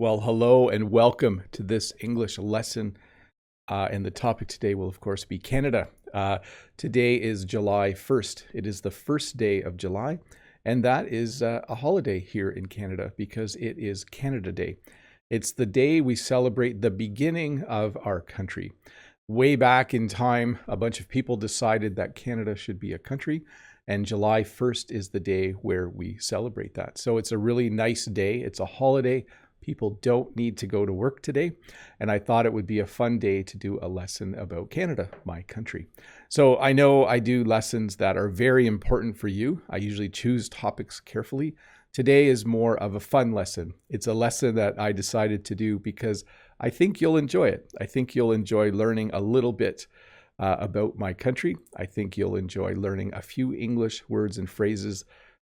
Well, hello and welcome to this English lesson. And the topic today will, of course, be Canada. Today is July 1st. It is the first day of July, and that is a holiday here in Canada because it is Canada Day. It's the day we celebrate the beginning of our country. Way back in time, a bunch of people decided that Canada should be a country, and July 1st is the day where we celebrate that. So it's a really nice day. It's a holiday. People don't need to go to work today, and I thought it would be a fun day to do a lesson about Canada, my country. So I know I do lessons that are very important for you. I usually choose topics carefully. Today is more of a fun lesson. It's a lesson that I decided to do because I think you'll enjoy it. I think you'll enjoy learning a little bit about my country. I think you'll enjoy learning a few English words and phrases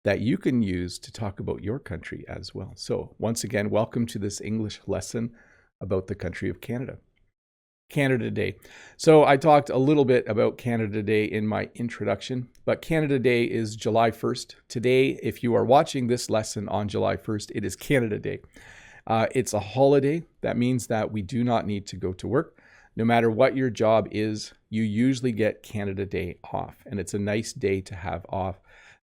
that you can use to talk about your country as well. So once again, welcome to this English lesson about the country of Canada. Canada Day. So I talked a little bit about Canada Day in my introduction, but Canada Day is July 1st. Today, if you are watching this lesson on July 1st, it is Canada Day. It's a holiday. That means that we do not need to go to work. No matter what your job is, you usually get Canada Day off, and it's a nice day to have off.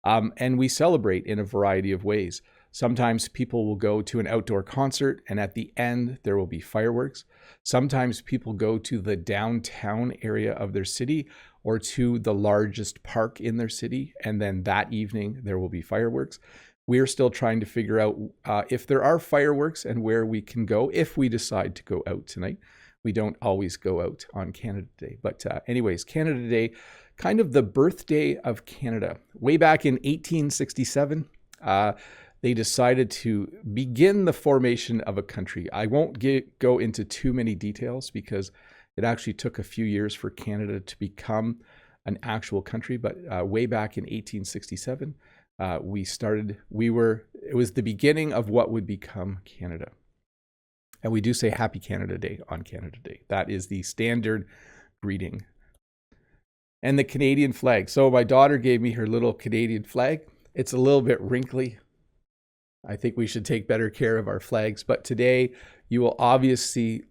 And we celebrate in a variety of ways. Sometimes people will go to an outdoor concert, and at the end, there will be fireworks. Sometimes people go to the downtown area of their city or to the largest park in their city, and then that evening, there will be fireworks. We're still trying to figure out if there are fireworks and where we can go if we decide to go out tonight. We don't always go out on Canada Day. But anyways, Canada Day, kind of the birthday of Canada. Way back in 1867, they decided to begin the formation of a country. I won't go into too many details because it actually took a few years for Canada to become an actual country. But way back in 1867, it was the beginning of what would become Canada. And we do say Happy Canada Day on Canada Day. That is the standard greeting. And the Canadian flag. So my daughter gave me her little Canadian flag. It's a little bit wrinkly. I think we should take better care of our flags. But today you will obviously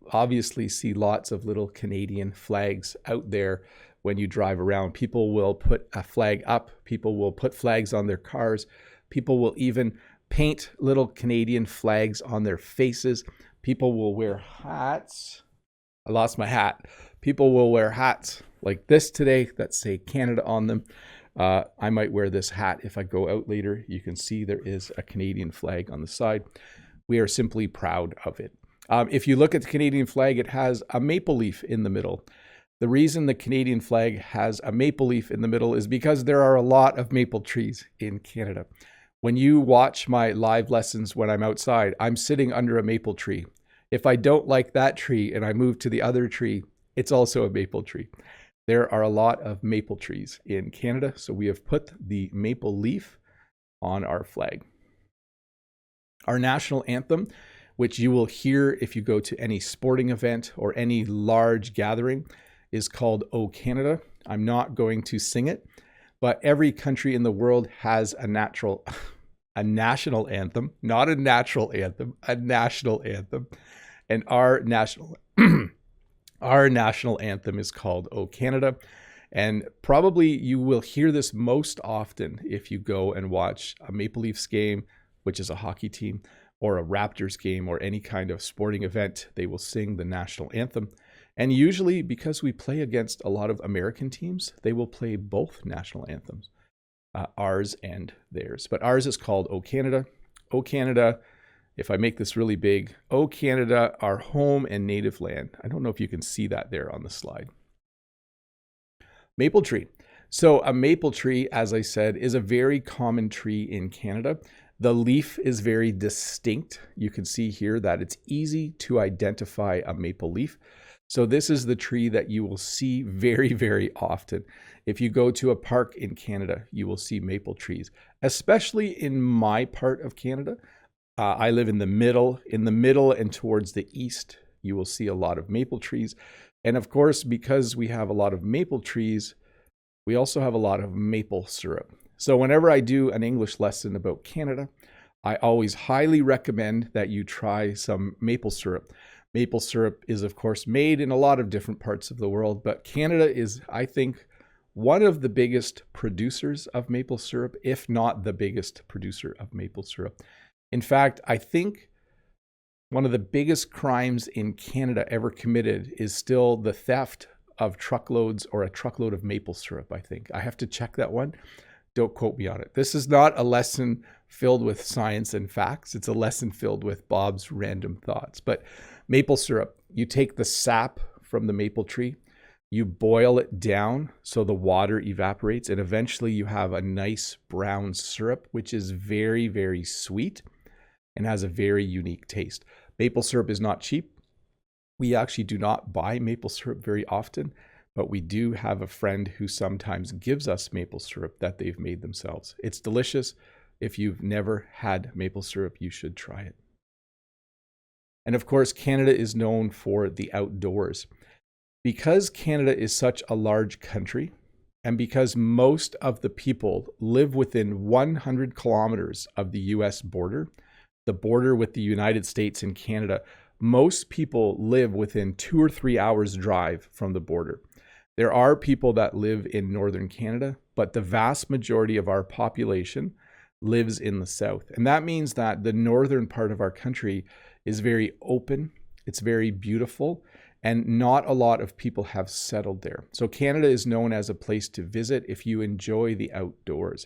see lots of little Canadian flags out there when you drive around. People will put a flag up. People will put flags on their cars. People will even paint little Canadian flags on their faces. People will wear hats. I lost my hat. People will wear hats like this today that say Canada on them. I might wear this hat if I go out later. You can see there is a Canadian flag on the side. We are simply proud of it. If you look at the Canadian flag, it has a maple leaf in the middle. The reason the Canadian flag has a maple leaf in the middle is because there are a lot of maple trees in Canada. When you watch my live lessons when I'm outside, I'm sitting under a maple tree. If I don't like that tree and I move to the other tree, it's also a maple tree. There are a lot of maple trees in Canada, so we have put the maple leaf on our flag. Our national anthem, which you will hear if you go to any sporting event or any large gathering, is called O Canada. I'm not going to sing it, but every country in the world has a national anthem, not a natural anthem, a national anthem. And our national anthem is called O Canada. And probably you will hear this most often if you go and watch a Maple Leafs game, which is a hockey team, or a Raptors game, or any kind of sporting event. They will sing the national anthem. And usually, because we play against a lot of American teams, they will play both national anthems, ours and theirs. But ours is called O Canada. O Canada. If I make this really big, O Canada, our home and native land. I don't know if you can see that there on the slide. Maple tree. So a maple tree, as I said, is a very common tree in Canada. The leaf is very distinct. You can see here that it's easy to identify a maple leaf. So this is the tree that you will see very, very often. If you go to a park in Canada, you will see maple trees, especially in my part of Canada. I live in the middle and towards the east, you will see a lot of maple trees. And of course, because we have a lot of maple trees, we also have a lot of maple syrup. So whenever I do an English lesson about Canada, I always highly recommend that you try some maple syrup. Maple syrup is, of course, made in a lot of different parts of the world, but Canada is, I think, one of the biggest producers of maple syrup, if not the biggest producer of maple syrup. In fact, I think one of the biggest crimes in Canada ever committed is still the theft of truckloads or a truckload of maple syrup, I think. I have to check that one. Don't quote me on it. This is not a lesson filled with science and facts. It's a lesson filled with Bob's random thoughts. But maple syrup, you take the sap from the maple tree, you boil it down so the water evaporates, and eventually you have a nice brown syrup, which is very, very sweet and has a very unique taste. Maple syrup is not cheap. We actually do not buy maple syrup very often, but we do have a friend who sometimes gives us maple syrup that they've made themselves. It's delicious. If you've never had maple syrup, you should try it. And of course, Canada is known for the outdoors. Because Canada is such a large country, and because most of the people live within 100 kilometers of the US border, the border with the United States and Canada, most people live within 2 or 3 hours drive from the border. There are people that live in northern Canada, but the vast majority of our population lives in the south. And that means that the northern part of our country is very open, it's very beautiful, and not a lot of people have settled there. So Canada is known as a place to visit if you enjoy the outdoors.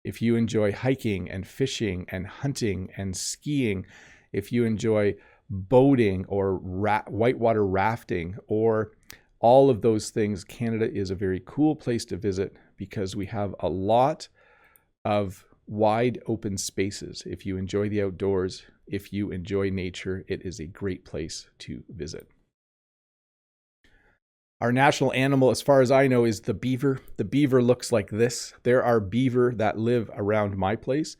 If you enjoy hiking and fishing and hunting and skiing, if you enjoy boating or whitewater rafting or all of those things, Canada is a very cool place to visit because we have a lot of wide open spaces. If you enjoy the outdoors, if you enjoy nature, it is a great place to visit. Our national animal, as far as I know, is the beaver. The beaver looks like this. There are beaver that live around my place.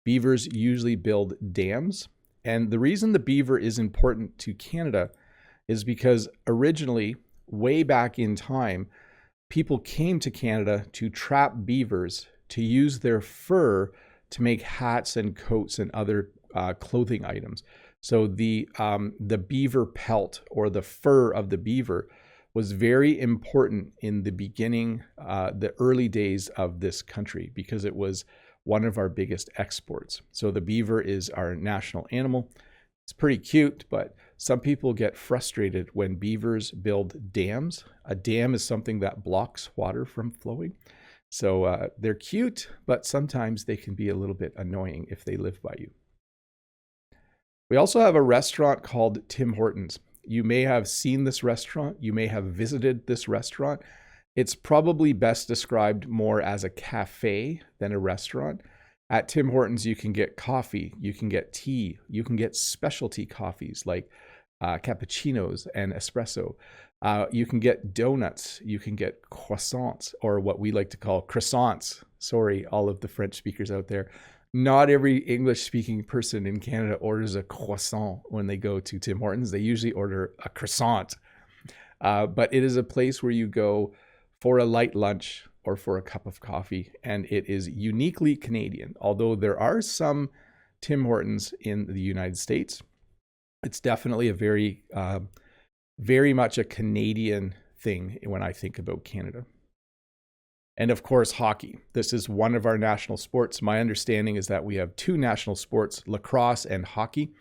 Beavers usually build dams. And the reason the beaver is important to Canada is because originally, way back in time, people came to Canada to trap beavers to use their fur to make hats and coats and other clothing items. So the beaver pelt or the fur of the beaver was very important in the beginning, the early days of this country, because it was one of our biggest exports. So the beaver is our national animal. It's pretty cute, but some people get frustrated when beavers build dams. A dam is something that blocks water from flowing. So they're cute, but sometimes they can be a little bit annoying if they live by you. We also have a restaurant called Tim Hortons. You may have seen this restaurant. You may have visited this restaurant. It's probably best described more as a cafe than a restaurant. At Tim Hortons, you can get coffee, you can get tea, you can get specialty coffees like cappuccinos and espresso. You can get donuts, you can get croissants, or what we like to call croissants. Sorry, all of the French speakers out there. Not every English-speaking person in Canada orders a croissant when they go to Tim Hortons. They usually order a croissant. But it is a place where you go for a light lunch or for a cup of coffee, and it is uniquely Canadian. Although there are some Tim Hortons in the United States, it's definitely a very much a Canadian thing when I think about Canada. And of course, hockey. This is one of our national sports. My understanding is that we have two national sports, lacrosse and hockey.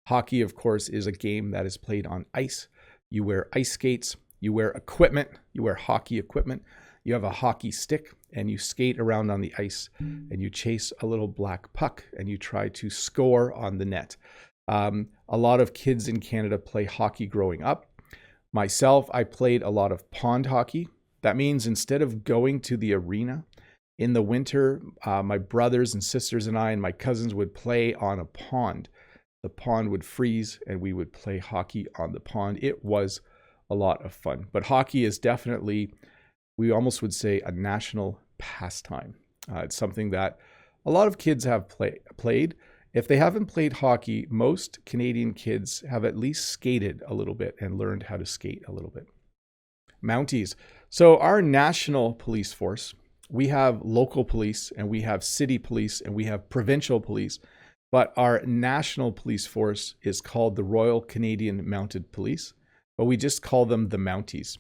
Hockey, of course, is a game that is played on ice. You wear ice skates, you wear equipment, you wear hockey equipment. You have a hockey stick and you skate around on the ice and you chase a little black puck and you try to score on the net. A lot of kids in Canada play hockey growing up. Myself, I played a lot of pond hockey. That means instead of going to the arena in the winter, my brothers and sisters and I and my cousins would play on a pond. The pond would freeze and we would play hockey on the pond. It was a lot of fun. But hockey is definitely, we almost would say, a national pastime. It's something that a lot of kids have played. If they haven't played hockey, most Canadian kids have at least skated a little bit and learned how to skate a little bit. Mounties. So our national police force, we have local police and we have city police and we have provincial police. But our national police force is called the Royal Canadian Mounted Police, but we just call them the Mounties.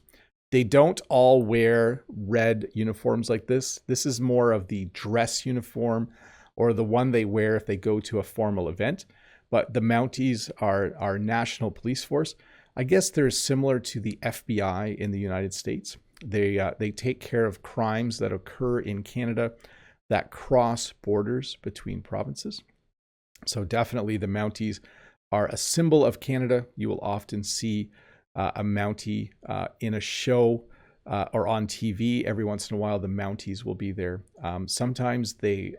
They don't all wear red uniforms like this. This is more of the dress uniform or the one they wear if they go to a formal event. But the Mounties are our national police force. I guess they're similar to the FBI in the United States. They take care of crimes that occur in Canada that cross borders between provinces. So definitely the Mounties are a symbol of Canada. You will often see a Mountie in a show or on TV. Every once in a while, the Mounties will be there. Sometimes they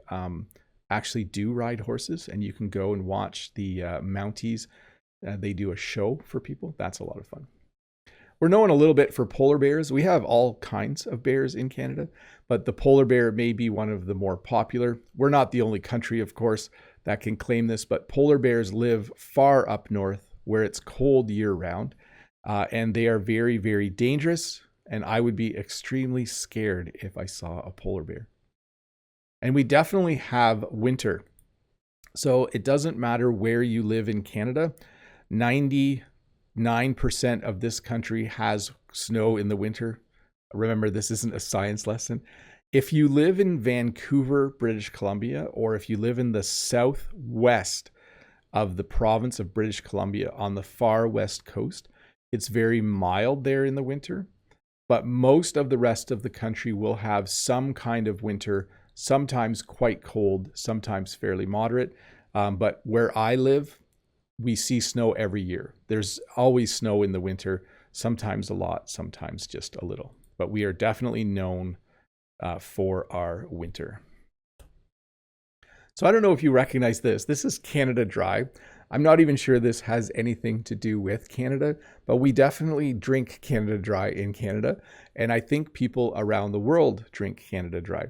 actually do ride horses, and you can go and watch the Mounties. They do a show for people. That's a lot of fun. We're known a little bit for polar bears. We have all kinds of bears in Canada, but the polar bear may be one of the more popular. We're not the only country, of course, that can claim this, but polar bears live far up north where it's cold year round, and they are very, very dangerous, and I would be extremely scared if I saw a polar bear. And we definitely have winter. So it doesn't matter where you live in Canada. 99% of this country has snow in the winter. Remember, this isn't a science lesson. If you live in Vancouver, British Columbia, or if you live in the southwest of the province of British Columbia on the far west coast, it's very mild there in the winter. But most of the rest of the country will have some kind of winter, sometimes quite cold, sometimes fairly moderate. But where I live, we see snow every year. There's always snow in the winter, sometimes a lot, sometimes just a little. But we are definitely known for our winter. So I don't know if you recognize this. This is Canada Dry. I'm not even sure this has anything to do with Canada, but we definitely drink Canada Dry in Canada. And I think people around the world drink Canada Dry.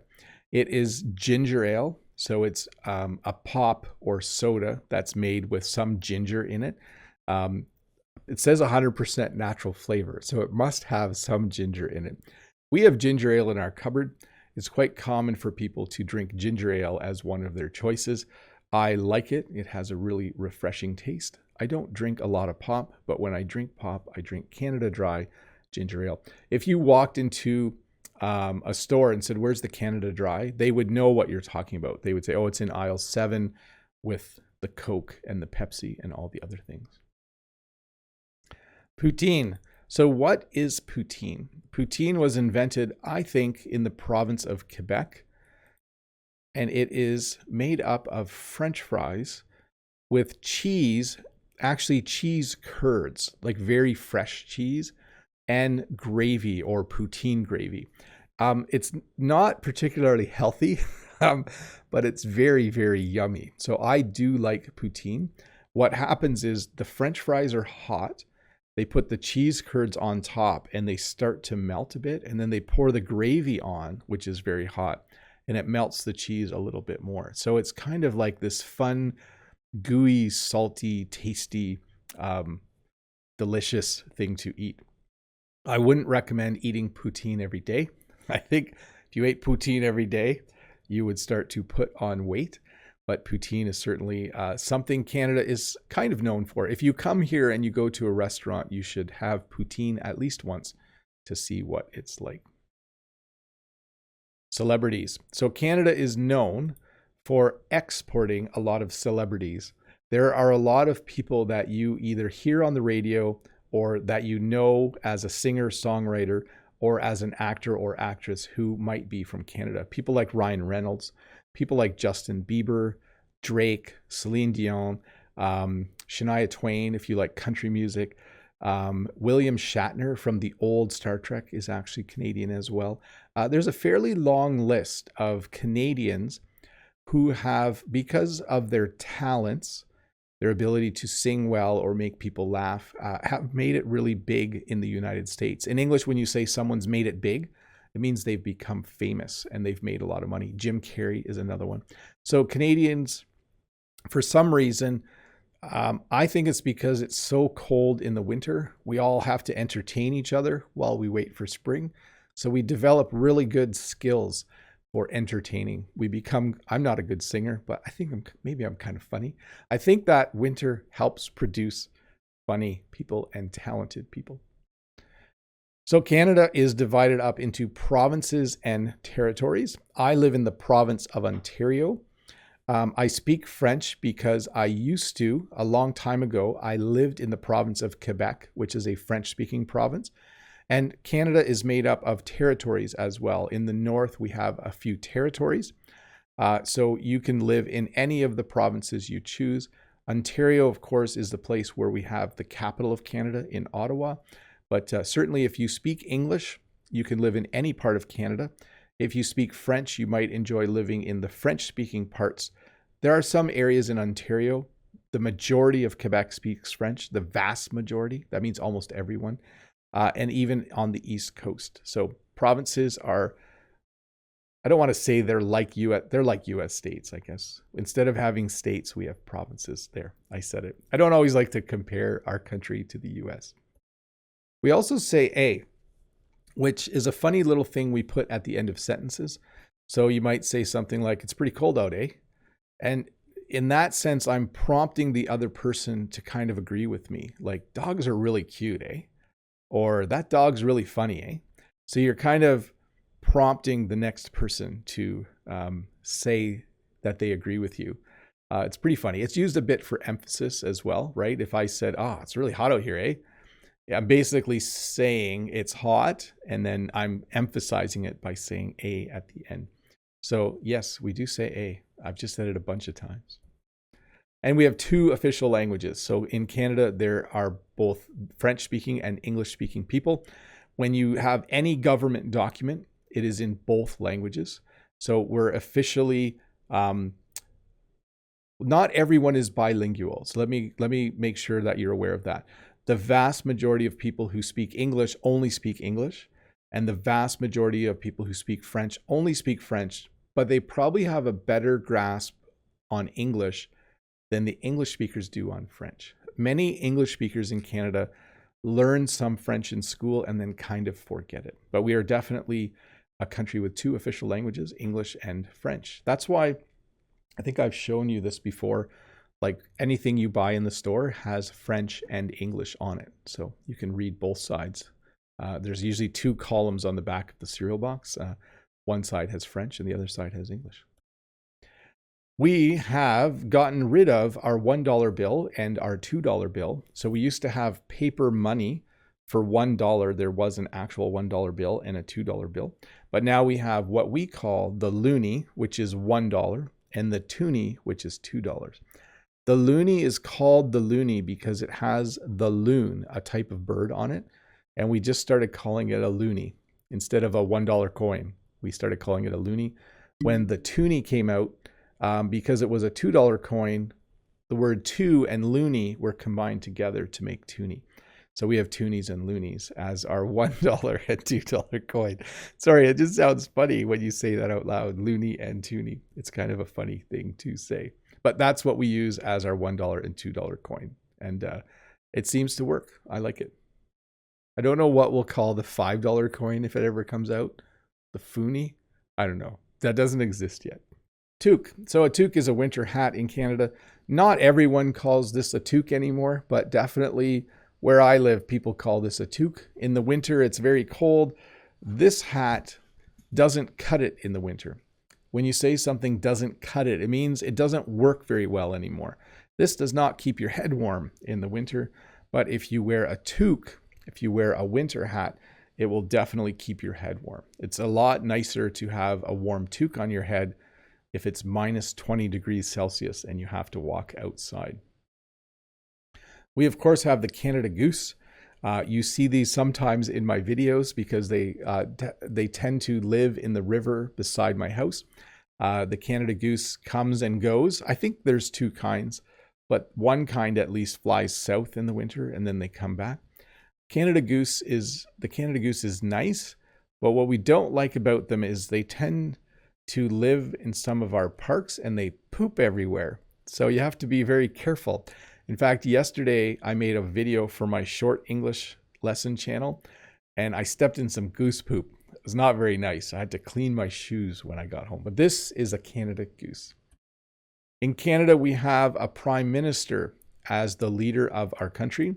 It is ginger ale. So it's a pop or soda that's made with some ginger in it. It says 100% natural flavor, so it must have some ginger in it. We have ginger ale in our cupboard. It's quite common for people to drink ginger ale as one of their choices. I like it. It has a really refreshing taste. I don't drink a lot of pop, but when I drink pop, I drink Canada Dry ginger ale. If you walked into a store and said, "Where's the Canada Dry?" they would know what you're talking about. They would say, "Oh, it's in aisle 7 with the Coke and the Pepsi and all the other things." Poutine. So what is poutine? Poutine was invented, I think, in the province of Quebec, and it is made up of French fries with cheese, actually cheese curds, like very fresh cheese, and gravy or poutine gravy. It's not particularly healthy, but it's very, very yummy. So I do like poutine. What happens is the French fries are hot. They put the cheese curds on top and they start to melt a bit. And then they pour the gravy on, which is very hot, and it melts the cheese a little bit more. So it's kind of like this fun, gooey, salty, tasty, delicious thing to eat. I wouldn't recommend eating poutine every day. I think if you ate poutine every day, you would start to put on weight. But poutine is certainly something Canada is kind of known for. If you come here and you go to a restaurant, you should have poutine at least once to see what it's like. Celebrities. So Canada is known for exporting a lot of celebrities. There are a lot of people that you either hear on the radio or that you know as a singer, songwriter, or as an actor or actress who might be from Canada. People like Ryan Reynolds, people like Justin Bieber, Drake, Celine Dion, Shania Twain, if you like country music. William Shatner from the old Star Trek is actually Canadian as well. There's a fairly long list of Canadians who have, because of their talents, their ability to sing well or make people laugh, have made it really big in the United States. In English, when you say someone's made it big, it means they've become famous and they've made a lot of money. Jim Carrey is another one. So Canadians, for some reason, I think it's because it's so cold in the winter, we all have to entertain each other while we wait for spring. So we develop really good skills or entertaining. I'm not a good singer, but I think maybe I'm kind of funny. I think that winter helps produce funny people and talented people. So Canada is divided up into provinces and territories. I live in the province of Ontario. I speak French because I used to, a long time ago, I lived in the province of Quebec, which is a French-speaking province. And Canada is made up of territories as well. In the north, we have a few territories. So you can live in any of the provinces you choose. Ontario, of course, is the place where we have the capital of Canada in Ottawa. But certainly if you speak English, you can live in any part of Canada. If you speak French, you might enjoy living in the French-speaking parts. There are some areas in Ontario. The majority of Quebec speaks French, the vast majority. That means almost everyone. And even on the East Coast. So provinces are, I don't want to say they're like US states, I guess. Instead of having states, we have provinces there. I said it. I don't always like to compare our country to the US. We also say a, which is a funny little thing we put at the end of sentences. So you might say something like, it's pretty cold out, eh? And in that sense, I'm prompting the other person to kind of agree with me. Like, dogs are really cute, eh? Or that dog's really funny, eh? So you're kind of prompting the next person to say that they agree with you. It's pretty funny. It's used a bit for emphasis as well, right? If I said, it's really hot out here, eh? I'm basically saying it's hot, and then I'm emphasizing it by saying a at the end. So yes, we do say a. I've just said it a bunch of times. And we have two official languages. So in Canada, there are both French-speaking and English-speaking people. When you have any government document, it is in both languages. So we're officially, not everyone is bilingual. So let me make sure that you're aware of that. The vast majority of people who speak English only speak English, and the vast majority of people who speak French only speak French, but they probably have a better grasp on English than the English speakers do on French. Many English speakers in Canada learn some French in school and then kind of forget it. But we are definitely a country with two official languages, English and French. That's why I think I've shown you this before. Like anything you buy in the store has French and English on it. So you can read both sides. There's usually two columns on the back of the cereal box. One side has French and the other side has English. We have gotten rid of our $1 bill and our $2 bill. So we used to have paper money for $1. There was an actual $1 bill and a $2 bill. But now we have what we call the loonie, which is $1, and the toonie, which is $2. The loonie is called the loonie because it has the loon, a type of bird, on it. And we just started calling it a loonie. Instead of a $1 coin, we started calling it a loonie. When the toonie came out, because it was a $2 coin, the word two and loonie were combined together to make toonie. So we have toonies and loonies as our $1 and $2 coin. Sorry, it just sounds funny when you say that out loud, loonie and toonie. It's kind of a funny thing to say. But that's what we use as our $1 and $2 coin. And it seems to work. I like it. I don't know what we'll call the $5 coin if it ever comes out. The foonie? I don't know. That doesn't exist yet. Toque. So a toque is a winter hat in Canada. Not everyone calls this a toque anymore, but definitely where I live, people call this a toque. In the winter, it's very cold. This hat doesn't cut it in the winter. When you say something doesn't cut it, it means it doesn't work very well anymore. This does not keep your head warm in the winter, but if you wear a toque, if you wear a winter hat, it will definitely keep your head warm. It's a lot nicer to have a warm toque on your head if it's minus 20 degrees Celsius and you have to walk outside. We, of course, have the Canada goose. You see these sometimes in my videos because they tend to live in the river beside my house. The Canada goose comes and goes. I think there's two kinds, but one kind at least flies south in the winter and then they come back. The Canada goose is nice, but what we don't like about them is they tend to live in some of our parks and they poop everywhere. So you have to be very careful. In fact, yesterday I made a video for my short English lesson channel and I stepped in some goose poop. It was not very nice. I had to clean my shoes when I got home. But this is a Canada goose. In Canada, we have a prime minister as the leader of our country.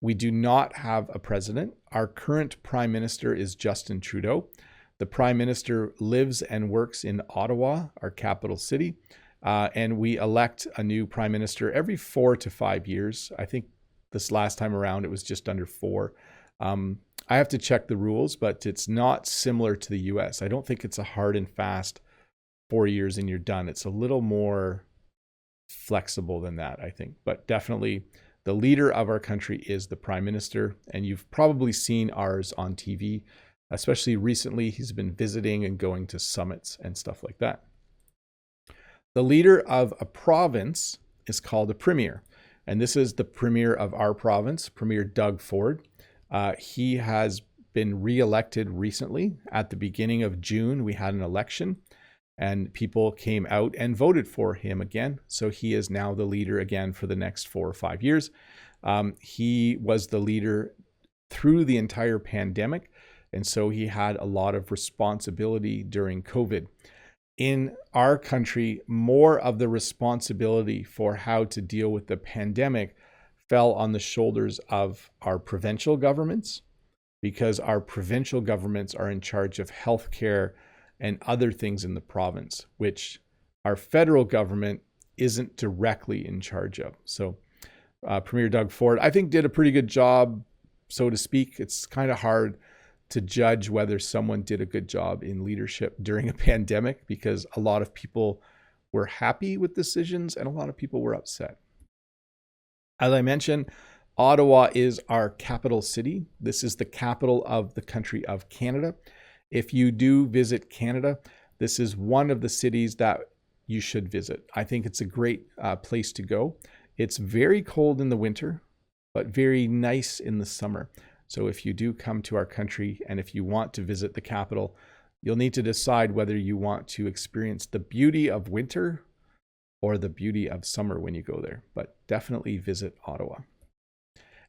We do not have a president. Our current prime minister is Justin Trudeau. The prime minister lives and works in Ottawa, our capital city. And we elect a new prime minister every 4 to 5 years. I think this last time around, it was just under 4. I have to check the rules, but it's not similar to the US. I don't think it's a hard and fast 4 years and you're done. It's a little more flexible than that, I think. But definitely the leader of our country is the prime minister. And you've probably seen ours on TV, especially recently. He's been visiting and going to summits and stuff like that. The leader of a province is called a premier. And this is the premier of our province, Premier Doug Ford. He has been re-elected recently. At the beginning of June, we had an election and people came out and voted for him again. So he is now the leader again for the next 4 or 5 years. He was the leader through the entire pandemic. And so he had a lot of responsibility during COVID. In our country, more of the responsibility for how to deal with the pandemic fell on the shoulders of our provincial governments, because our provincial governments are in charge of healthcare and other things in the province, which our federal government isn't directly in charge of. So Premier Doug Ford, I think, did a pretty good job, so to speak. It's kind of hard to judge whether someone did a good job in leadership during a pandemic, because a lot of people were happy with decisions and a lot of people were upset. As I mentioned, Ottawa is our capital city. This is the capital of the country of Canada. If you do visit Canada, this is one of the cities that you should visit. I think it's a great place to go. It's very cold in the winter, but very nice in the summer. So if you do come to our country and if you want to visit the capital, you'll need to decide whether you want to experience the beauty of winter or the beauty of summer when you go there. But definitely visit Ottawa.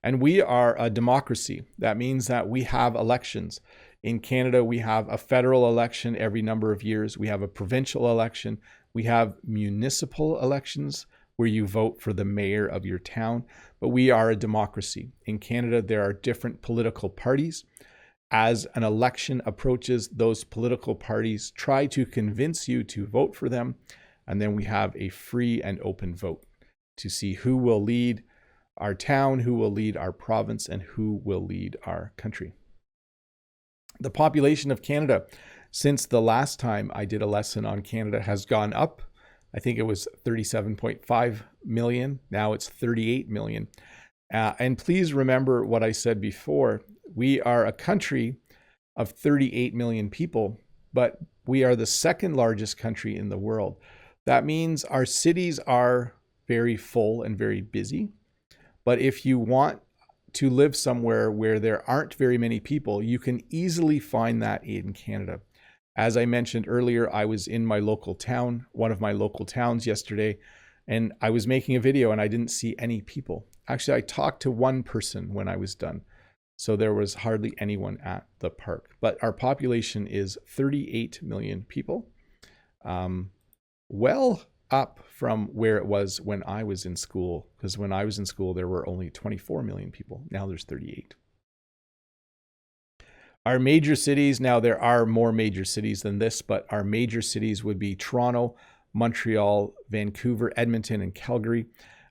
And we are a democracy. That means that we have elections. In Canada, we have a federal election every number of years. We have a provincial election. We have municipal elections where you vote for the mayor of your town. But we are a democracy. In Canada, there are different political parties. As an election approaches, those political parties try to convince you to vote for them. And then we have a free and open vote to see who will lead our town, who will lead our province, and who will lead our country. The population of Canada, since the last time I did a lesson on Canada, has gone up. I think it was 37.5 million. Now it's 38 million. And please remember what I said before. We are a country of 38 million people, but we are the second largest country in the world. That means our cities are very full and very busy. But if you want to live somewhere where there aren't very many people, you can easily find that in Canada. As I mentioned earlier, I was in my local town, one of my local towns yesterday, and I was making a video and I didn't see any people. Actually, I talked to one person when I was done. So there was hardly anyone at the park. But our population is 38 million people. Well up from where it was when I was in school, because when I was in school, there were only 24 million people. Now there's 38. Our major cities, now there are more major cities than this, but our major cities would be Toronto, Montreal, Vancouver, Edmonton, and Calgary.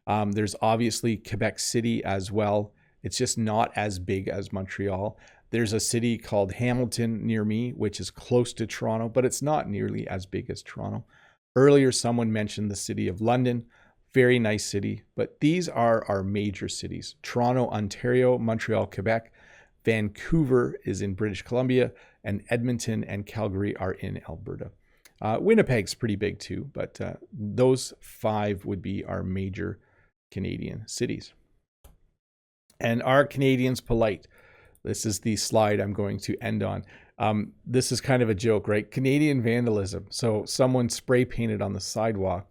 There's obviously Quebec City as well. It's just not as big as Montreal. There's a city called Hamilton near me, which is close to Toronto, but it's not nearly as big as Toronto. Earlier, someone mentioned the city of London, very nice city, but these are our major cities. Toronto, Ontario, Montreal, Quebec, Vancouver is in British Columbia, and Edmonton and Calgary are in Alberta. Winnipeg's pretty big too, but those 5 would be our major Canadian cities. And are Canadians polite? This is the slide I'm going to end on. This is kind of a joke, right? Canadian vandalism. So someone spray painted on the sidewalk,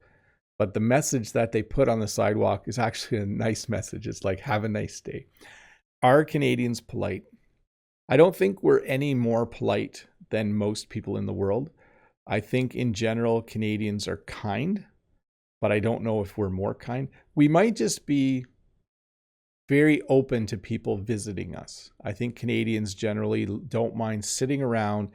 but the message that they put on the sidewalk is actually a nice message. It's like, have a nice day. Are Canadians polite? I don't think we're any more polite than most people in the world. I think in general, Canadians are kind, but I don't know if we're more kind. We might just be very open to people visiting us. I think Canadians generally don't mind sitting around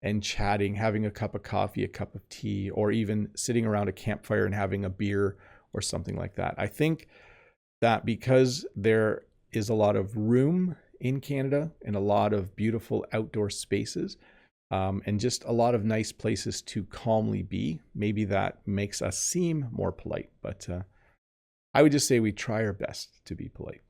and chatting, having a cup of coffee, a cup of tea, or even sitting around a campfire and having a beer or something like that. I think that because there is a lot of room in Canada and a lot of beautiful outdoor spaces, and just a lot of nice places to calmly be, maybe that makes us seem more polite. But I would just say we try our best to be polite.